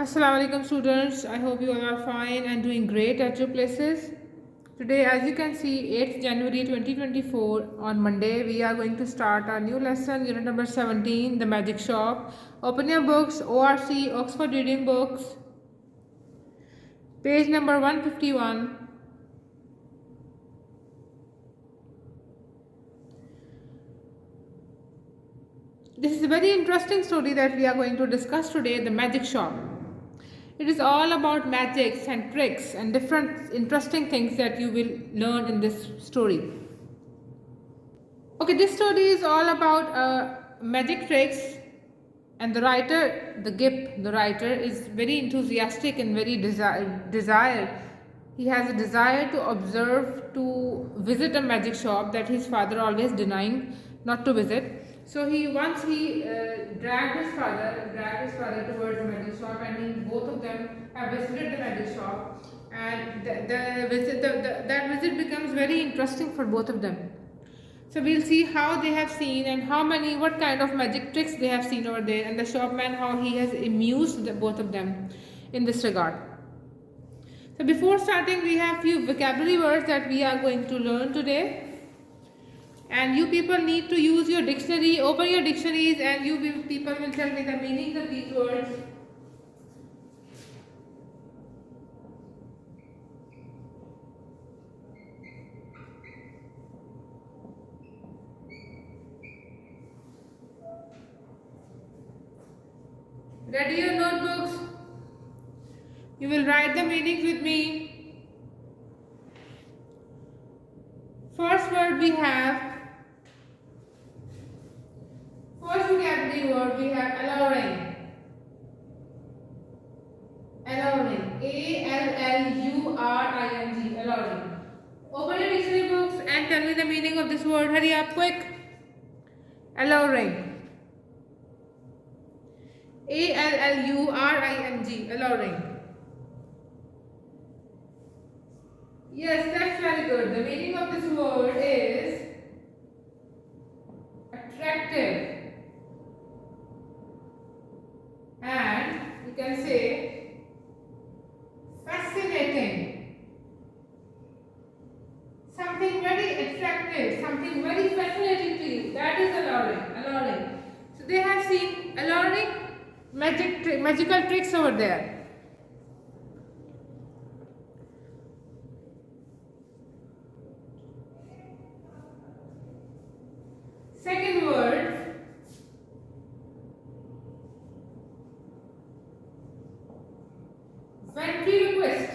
Assalamu alaikum students. I hope you all are fine and doing great at your places. Today, as you can see, 8th January 2024 on Monday, we are going to start our new lesson, unit number 17, The Magic Shop. Open your books, ORC, Oxford Reading Books, page number 151. This is a very interesting story that we are going to discuss today, The Magic Shop. It is all about magics and tricks and different interesting things that you will learn in this story. Okay, this story is all about magic tricks, and the writer, the writer, is very enthusiastic and very desire. He has a desire to observe, to visit a magic shop that his father always denying not to visit. So once he dragged his father towards the magic shop, and both of them have visited the magic shop, and that visit becomes very interesting for both of them. So we'll see how they have seen and what kind of magic tricks they have seen over there, and the shopman how he has amused both of them in this regard. So before starting, we have few vocabulary words that we are going to learn today. And you people need to use your dictionary, open your dictionaries, and people will tell me the meanings of these words. Ready your notebooks? You will write the meanings with me. First word we have, first vocabulary word we have alluring. Alluring. A-L-L-U-R-I-N-G. Alluring. Open your dictionary books and tell me the meaning of this word. Hurry up, quick. Alluring. A-L-L-U-R-I-N-G. Alluring. Yes, that's very good. The meaning of this word is attractive. And you can say fascinating. Something very attractive, something very fascinating to you. That is alluring. Alluring. So they have seen alluring magical tricks over there. Second word, ventriloquist.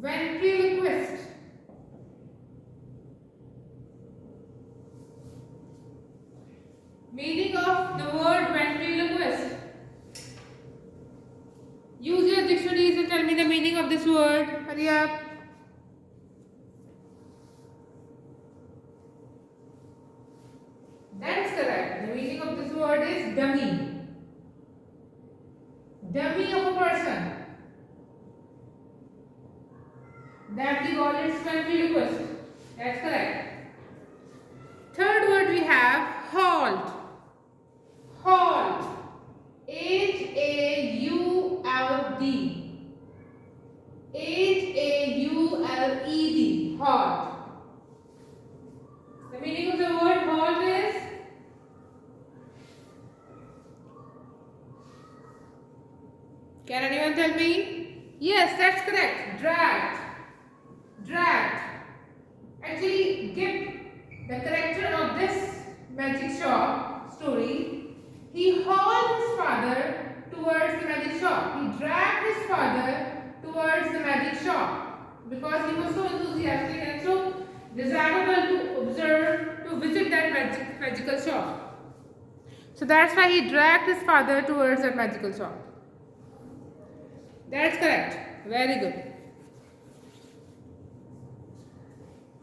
Ventriloquist. Meaning of the word ventriloquist. Use your dictionaries and tell me the meaning of this word. Hurry up. That is correct. The meaning of this word is dummy. Dummy of a person. That we call it ventriloquist. That's correct. Third word we have halt. Halt. H-A-U-L-D. H-A-U-L-E-D. Halt. The meaning of the word halt is can anyone tell me? Yes, that's correct. Dragged. Dragged. Actually, Gip, the character of this magic shop story, he hauled his father towards the magic shop. He dragged his father towards the magic shop because he was so enthusiastic and so desirable to observe, to visit that magical shop. So that's why he dragged his father towards that magical shop. That's correct. Very good.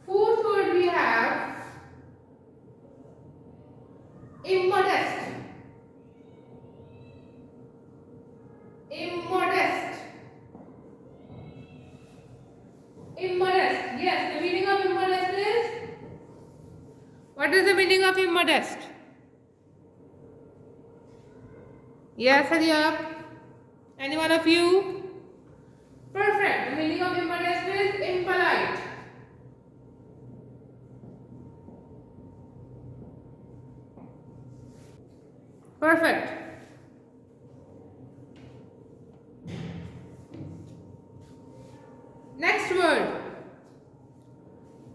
Fourth word we have immodest. Immodest. Immodest. Yes, the meaning of immodest is? What is the meaning of immodest? Yes, hurry up. Any one of you? Perfect. The meaning of immodest is impolite. Perfect. Next word.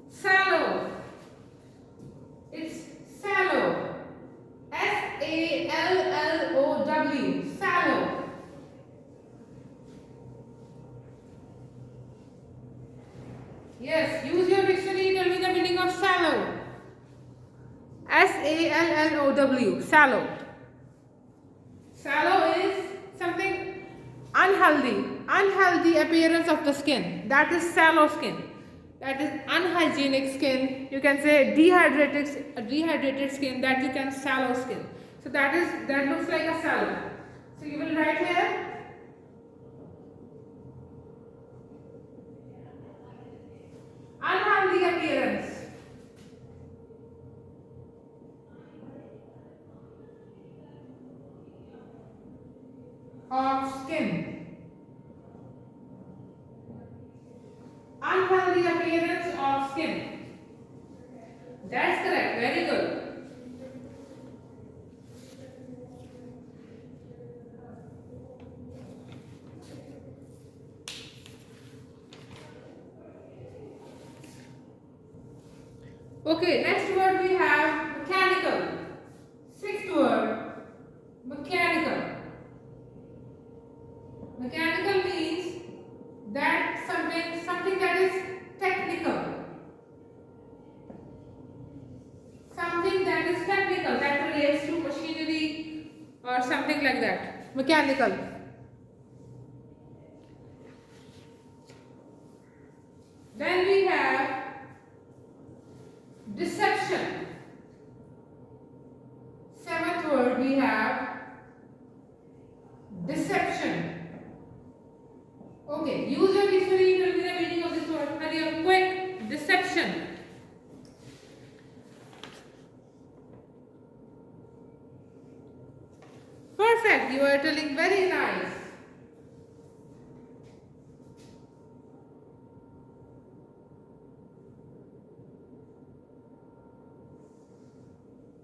Sallow. It's sallow. S-A-L-L-O-W. Sallow. Yes, use your dictionary. Tell me the meaning of sallow. S-A-L-L-O-W. Sallow. Sallow is something unhealthy. Unhealthy appearance of the skin. That is sallow skin. That is unhygienic skin. You can say dehydrated skin. That you can sallow skin. So that looks like a sallow. So you will write here. Unhealthy appearance of skin. Unhealthy appearance of skin. That's correct. Very good. Okay, next word we have mechanical. Sixth word, mechanical. Mechanical means that something that is technical. Something that is technical, that relates to machinery or something like that. Mechanical. Then we have deception. Seventh word we have deception. Okay, use your dictionary to tell me the meaning of this word. Hurry up, quick. Deception. Perfect. You are telling very nice.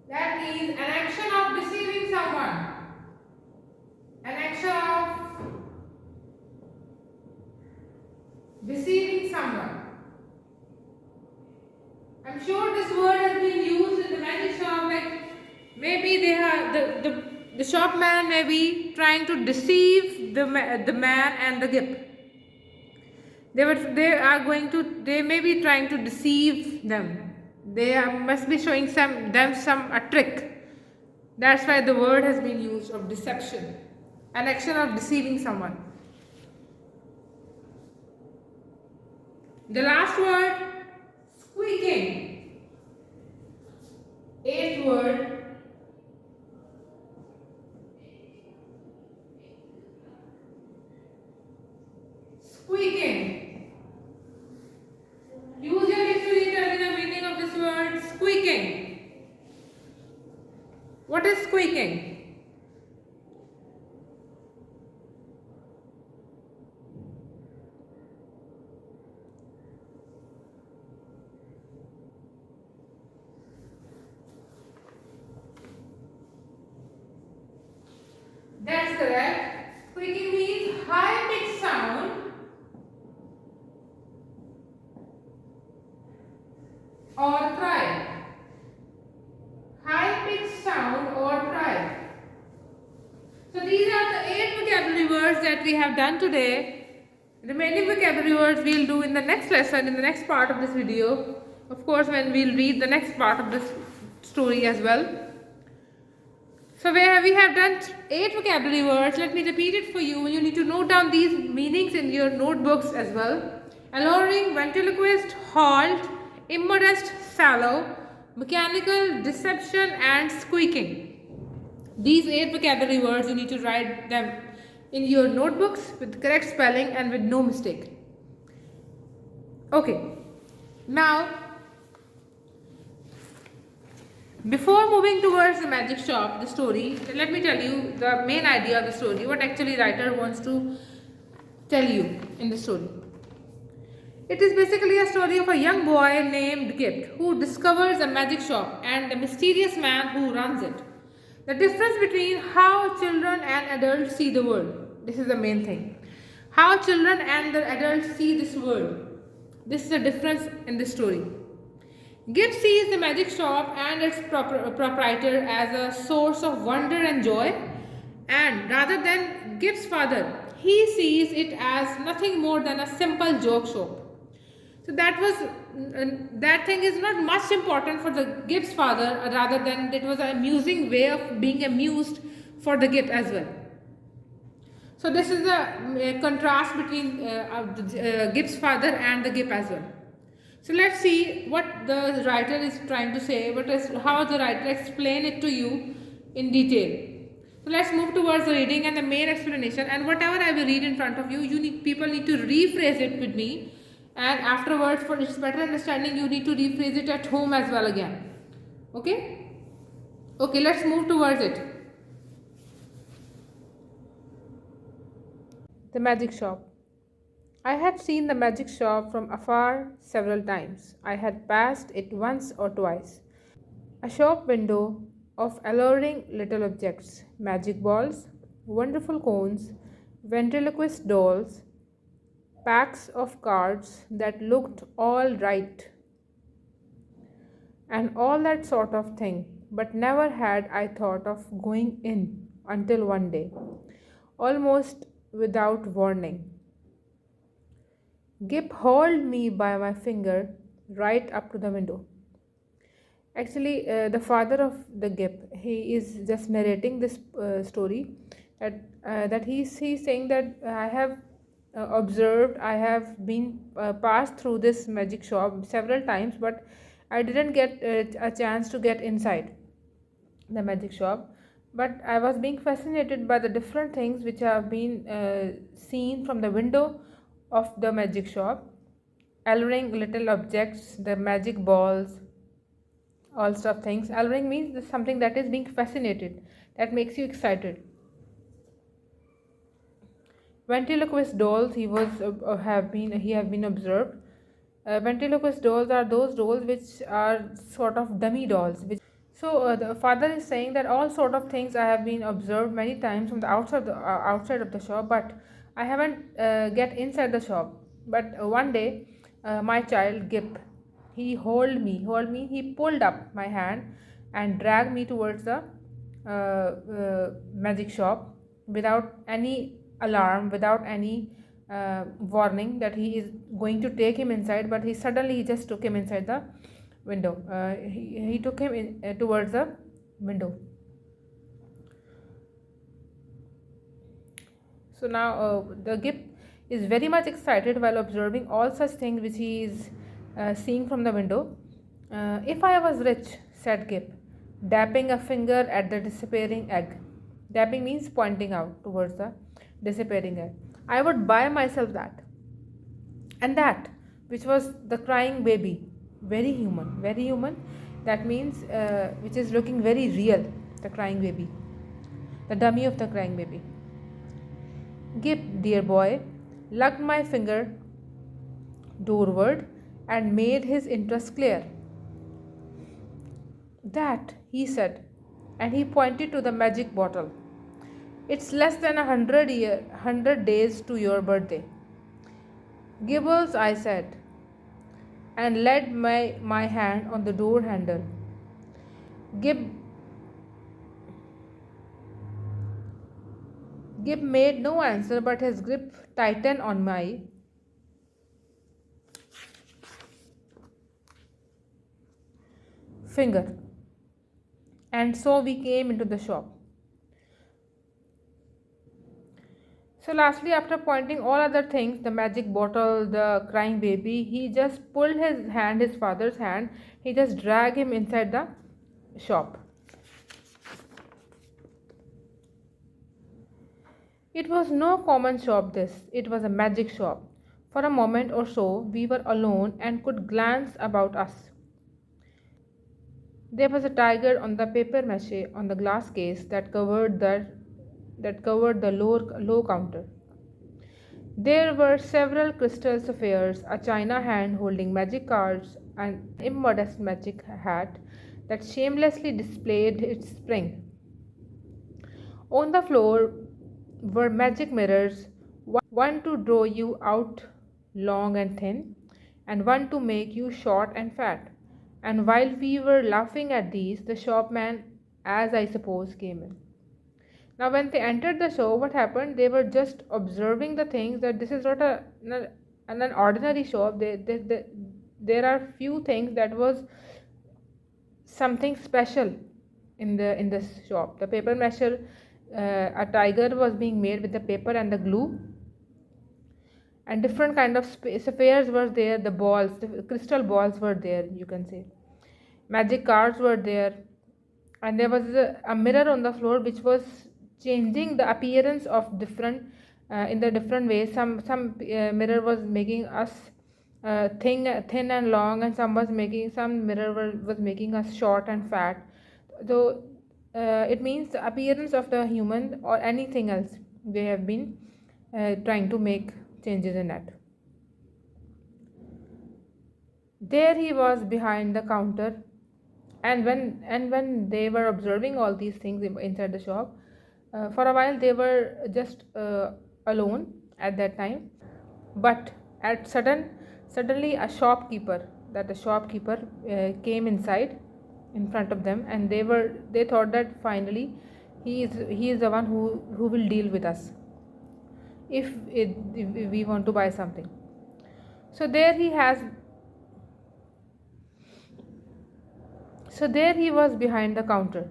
That means an action of deceiving someone. An action of deceiving someone. I'm sure this word has been used in the magic shop. Like maybe they have the shopman may be trying to deceive the man and the gift. They may be trying to deceive them. Must be showing them a trick. That's why the word has been used of deception. An action of deceiving someone. The last word, squeaking. Eighth word, squeaking. Use your dictionary to tell me the meaning of this word, squeaking. What is squeaking? That's correct. Squeaking means high pitched sound or cry. High pitched sound or cry. So these are the 8 vocabulary words that we have done today. Remaining vocabulary words we'll do in the next lesson, in the next part of this video. Of course, when we'll read the next part of this story as well. So where we have done 8 vocabulary words, let me repeat it for you. You need to note down these meanings in your notebooks as well. Alluring, ventriloquist, halt, immodest, sallow, mechanical, deception and squeaking. These 8 vocabulary words, you need to write them in your notebooks with correct spelling and with no mistake. Okay, now Before moving towards the magic shop, the story, let me tell you the main idea of the story, what actually writer wants to tell you in the story. It is basically a story of a young boy named Gift who discovers a magic shop and the mysterious man who runs it. The difference between how children and adults see the world. This is the main thing. How children and the adults see this world. This is the difference in the story. Gift sees the magic shop and its proprietor as a source of wonder and joy, and rather than Gift's father, he sees it as nothing more than a simple joke shop. So that thing is not much important for the Gibbs father, rather than it was an amusing way of being amused for the Gibb as well. So this is the contrast between Gibbs father and the Gibb as well. So let's see what the writer is trying to say, how the writer explain it to you in detail. So let's move towards the reading and the main explanation, and whatever I will read in front of you, people need to rephrase it with me, and afterwards for its better understanding you need to rephrase it at home as well again. Okay? Okay, let's move towards it. The magic shop. I had seen the magic shop from afar several times. I had passed it once or twice. A shop window of alluring little objects, magic balls, wonderful cones, ventriloquist dolls, packs of cards that looked all right, and all that sort of thing. But never had I thought of going in until one day, almost without warning. Gip hauled me by my finger right up to the window. Actually, the father of the Gip, he is just narrating this story, that he's saying that I have observed, I have been passed through this magic shop several times, but I didn't get a chance to get inside the magic shop. But I was being fascinated by the different things which have been seen from the window of the magic shop, alluring little objects, the magic balls, all stuff things. Alluring means something that is being fascinated, that makes you excited. Ventriloquist dolls, he have been observed. Ventriloquist dolls are those dolls which are sort of dummy dolls. The father is saying that all sort of things I have been observed many times from the outside of the shop, but I haven't get inside the shop. But one day, my child Gip, he hold me. He pulled up my hand and dragged me towards the magic shop without any alarm, without any warning that he is going to take him inside. But he just took him inside the window. He took him towards the window. So now the Gip is very much excited while observing all such things which he is seeing from the window. If I was rich, said Gip, dapping a finger at the disappearing egg. Dapping means pointing out towards the disappearing egg. I would buy myself that. And that, which was the crying baby, very human, very human. That means which is looking very real, the crying baby, the dummy of the crying baby. Gip, dear boy, lugged my finger doorward and made his interest clear. That, he said, and he pointed to the magic bottle. It's less than 100 days to your birthday. Gibbles, I said, and laid my hand on the door handle. Gib made no answer, but his grip tightened on my finger. And so we came into the shop. So lastly, after pointing all other things, the magic bottle, the crying baby, he just pulled his father's hand, he just dragged him inside the shop. It was no common shop this, it was a magic shop. For a moment or so, we were alone and could glance about us. There was a tiger on the paper mache on the glass case that covered the low counter. There were several crystal spheres, a china hand holding magic cards, and an immodest magic hat that shamelessly displayed its spring. On the floor were magic mirrors, one to draw you out long and thin, and one to make you short and fat. And while we were laughing at these, the shopman, as I suppose, came in. Now, when they entered the show, what happened? They were just observing the things that this is not an ordinary shop. There are few things that was something special in this shop. The paper masher, a tiger was being made with the paper and the glue, and different kind of spheres were there. The balls, the crystal balls were there. You can say magic cards were there, and there was a mirror on the floor which was changing the appearance of different in the different ways. Some mirror was making us thin and long, and some mirror was making us short and fat. So it means the appearance of the human or anything else. They have been trying to make changes in that. There he was behind the counter, and when they were observing all these things inside the shop, for a while they were just alone at that time. But suddenly a shopkeeper came inside in front of them, and they thought that finally he is the one who will deal with us if we want to buy something. So there he was behind the counter,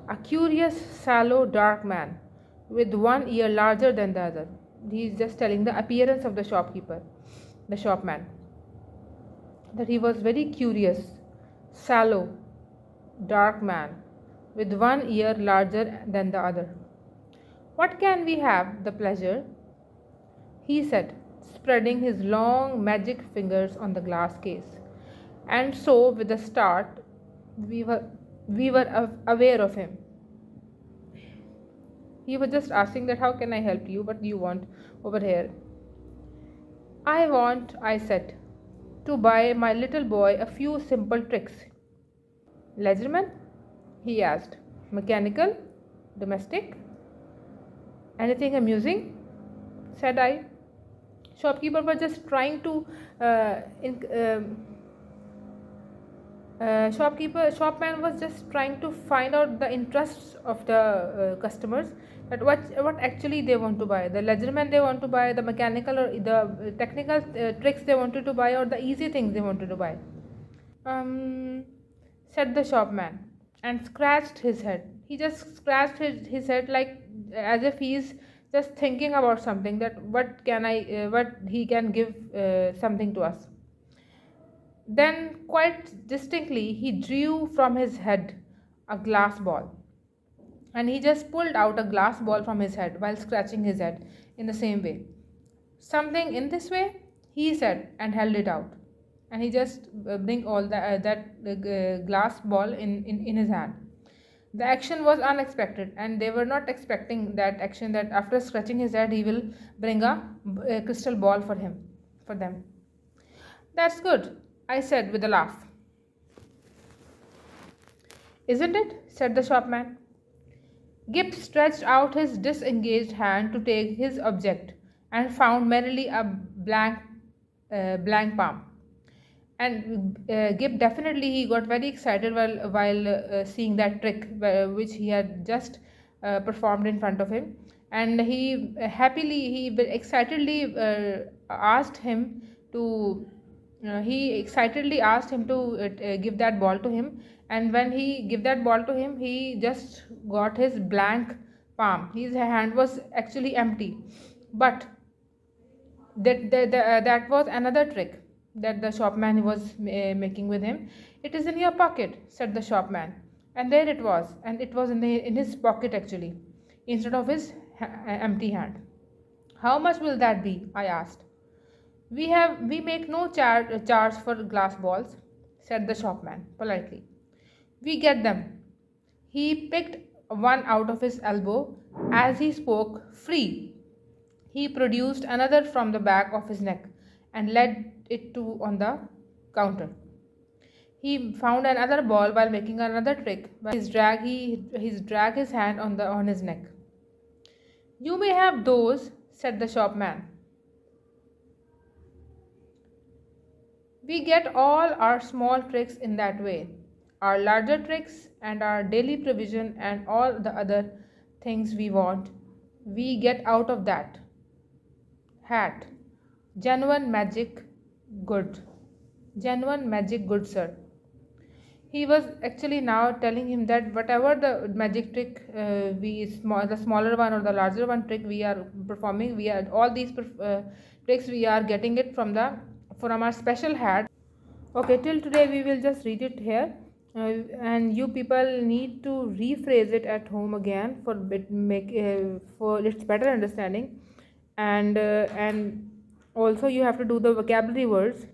a curious, sallow, dark man with one ear larger than the other. He is just telling the appearance of the shopman, that he was very curious, sallow, dark man with one ear larger than the other. What can we have the pleasure? He said, spreading his long magic fingers on the glass case. And so, with a start, we were aware of him. He was just asking that how can I help you? What do you want over here? I said, to buy my little boy a few simple tricks. Leisure? He asked. Mechanical? Domestic? Anything amusing? Said I. Shopkeeper was just trying to shopman was just trying to find out the interests of the customers, that what actually they want to buy. The leisureman they want to buy, the mechanical or the technical tricks they wanted to buy, or the easy things they wanted to buy. Said the shopman, and scratched his head. He just scratched his head, like as if he's just thinking about something, that what he can give something to us. Then, quite distinctly, he drew from his head a glass ball, and he just pulled out a glass ball from his head while scratching his head in the same way. Something in this way, he said, and held it out. And he just bring all that glass ball in his hand. The action was unexpected, and they were not expecting that action, that after scratching his head he will bring a crystal ball for them. That's good, I said with a laugh. Isn't it? Said the shopman. Gip stretched out his disengaged hand to take his object, and found merely a blank palm. And Gip definitely he got very excited while seeing that trick which he had just performed in front of him, and he excitedly asked him to give that ball to him. And when he gave that ball to him, he just got his blank palm. His hand was actually empty, but that was another trick that the shopman was making with him. It is in your pocket, said the shopman. And there it was, and it was in his pocket actually, instead of his empty hand. How much will that be? I asked. We make no charge for glass balls, said the shopman politely. We get them. He picked one out of his elbow as he spoke, free. He produced another from the back of his neck and laid it to on the counter. He found another ball while making another trick. While he drag his hand on his neck. You may have those, said the shopman. We get all our small tricks in that way. Our larger tricks and our daily provision and all the other things we want, we get out of that hat. Genuine magic good. Genuine magic good, sir. He was actually now telling him that whatever the magic trick the smaller one or the larger one trick we are performing, we are all these tricks we are getting it from our special hat. Okay, till today we will just read it here, and you people need to rephrase it at home again for its better understanding, and also you have to do the vocabulary words.